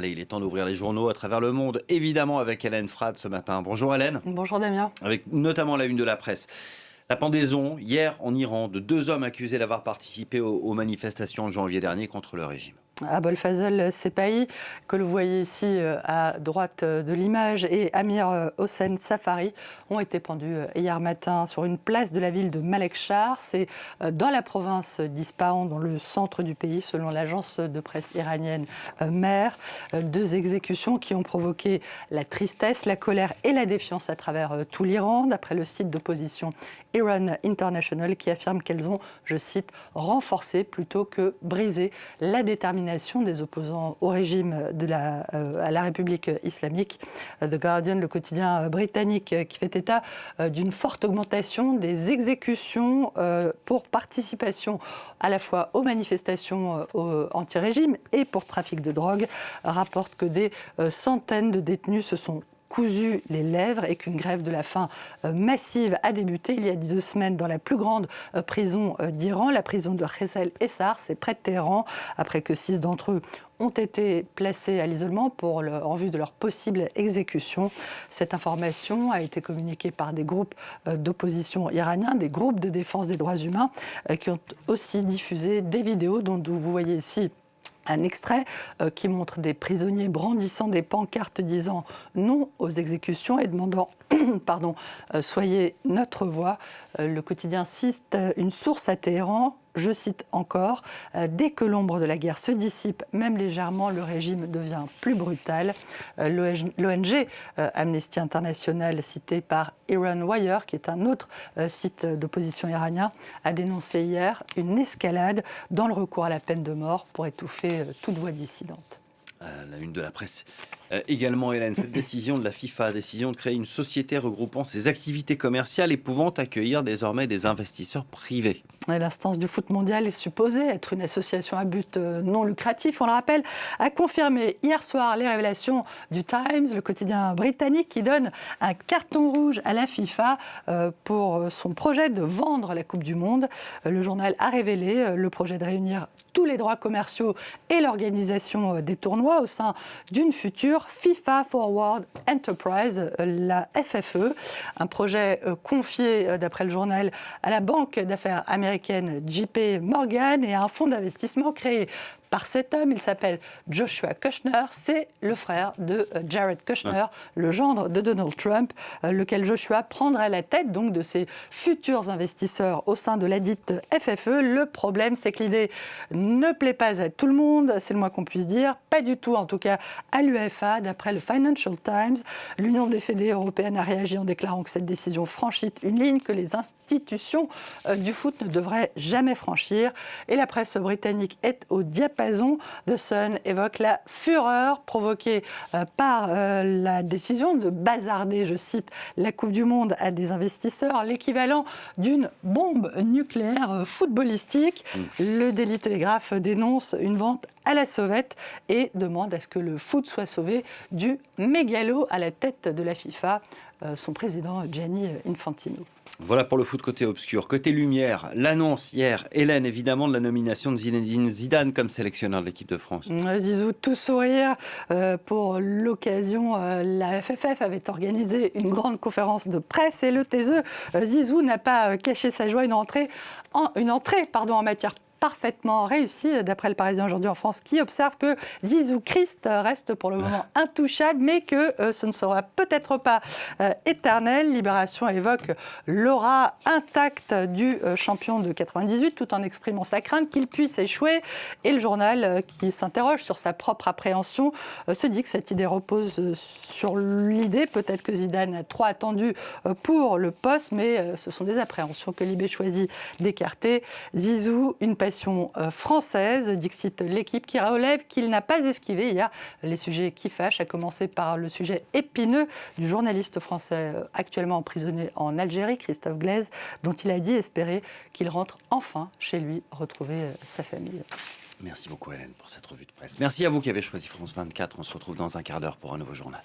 Il est temps d'ouvrir les journaux à travers le monde, évidemment avec Hélène Frade ce matin. Bonjour Hélène. Bonjour Damien. Avec notamment la une de la presse. La pendaison, hier en Iran, de 2 hommes accusés d'avoir participé aux manifestations de janvier dernier contre le régime. Abolfazl Sepahi, que vous voyez ici à droite de l'image, et Amir Hossein Safari ont été pendus hier matin sur une place de la ville de Malekshar. C'est dans la province d'Ispahan, dans le centre du pays, selon l'agence de presse iranienne MER. 2 exécutions qui ont provoqué la tristesse, la colère et la défiance à travers tout l'Iran, d'après le site d'opposition Iran International, qui affirme qu'elles ont, je cite, renforcé plutôt que brisé la détermination des opposants au régime à la République islamique. The Guardian, le quotidien britannique, qui fait état d'une forte augmentation des exécutions pour participation à la fois aux manifestations anti-régime et pour trafic de drogue, rapporte que des centaines de détenus se sont cousu les lèvres et qu'une grève de la faim massive a débuté il y a 2 semaines dans la plus grande prison d'Iran, la prison de Khaisal Essar, c'est près de Téhéran, après que 6 d'entre eux ont été placés à l'isolement en vue de leur possible exécution. Cette information a été communiquée par des groupes d'opposition iraniens, des groupes de défense des droits humains, qui ont aussi diffusé des vidéos dont vous voyez ici un extrait qui montre des prisonniers brandissant des pancartes disant non aux exécutions et demandant pardon, soyez notre voix. Le quotidien cite une source à Téhéran. Je cite encore, dès que l'ombre de la guerre se dissipe, même légèrement, le régime devient plus brutal. L'ONG Amnesty International, citée par Iran Wire, qui est un autre site d'opposition iranien, a dénoncé hier une escalade dans le recours à la peine de mort pour étouffer toute voix dissidente. La une de la presse. Également, Hélène, cette décision de la FIFA, décision de créer une société regroupant ses activités commerciales et pouvant accueillir désormais des investisseurs privés. L'instance du foot mondial est supposée être une association à but non lucratif, on le rappelle, a confirmé hier soir les révélations du Times, le quotidien britannique, qui donne un carton rouge à la FIFA pour son projet de vendre la Coupe du Monde. Le journal a révélé le projet de réunir tous les droits commerciaux et l'organisation des tournois au sein d'une future FIFA Forward Enterprise, la FFE, un projet confié, d'après le journal, à la banque d'affaires américaine JP Morgan et à un fonds d'investissement créé par cet homme. Il s'appelle Joshua Kushner, c'est le frère de Jared Kushner, le gendre de Donald Trump, lequel Joshua prendrait la tête donc de ses futurs investisseurs au sein de la dite FFE. Le problème, c'est que l'idée ne plaît pas à tout le monde, c'est le moins qu'on puisse dire, pas du tout en tout cas à l'UEFA. D'après le Financial Times, l'Union des fédés européennes a réagi en déclarant que cette décision franchit une ligne que les institutions du foot ne devraient jamais franchir. Et la presse britannique est au diapason. The Sun évoque la fureur provoquée par la décision de bazarder, je cite, la Coupe du Monde à des investisseurs, l'équivalent d'une bombe nucléaire footballistique. Le Daily Telegraph dénonce une vente à la sauvette et demande à ce que le foot soit sauvé du mégalo à la tête de la FIFA, son président Gianni Infantino. Voilà pour le foot côté obscur. Côté lumière, l'annonce hier, Hélène, évidemment, de la nomination de Zinedine Zidane comme sélectionneur de l'équipe de France. Zizou, tout sourire. Pour l'occasion, la FFF avait organisé une grande conférence de presse et le TSE, Zizou n'a pas caché sa joie, une entrée en matière parfaitement réussi, d'après le Parisien aujourd'hui en France, qui observe que Zizou Christ reste pour le moment intouchable, mais que ce ne sera peut-être pas éternel. Libération évoque l'aura intacte du champion de 98, tout en exprimant sa crainte qu'il puisse échouer. Et le journal, qui s'interroge sur sa propre appréhension, se dit que cette idée repose sur l'idée, peut-être que Zidane a trop attendu pour le poste, mais ce sont des appréhensions que Libé choisit d'écarter. Zizou, une passion française, dixit l'équipe, qui relève qu'il n'a pas esquivé hier les sujets qui fâchent, à commencer par le sujet épineux du journaliste français actuellement emprisonné en Algérie, Christophe Glaise, dont il a dit espérer qu'il rentre enfin chez lui, retrouver sa famille. Merci beaucoup Hélène pour cette revue de presse. Merci à vous qui avez choisi France 24. On se retrouve dans un quart d'heure pour un nouveau journal.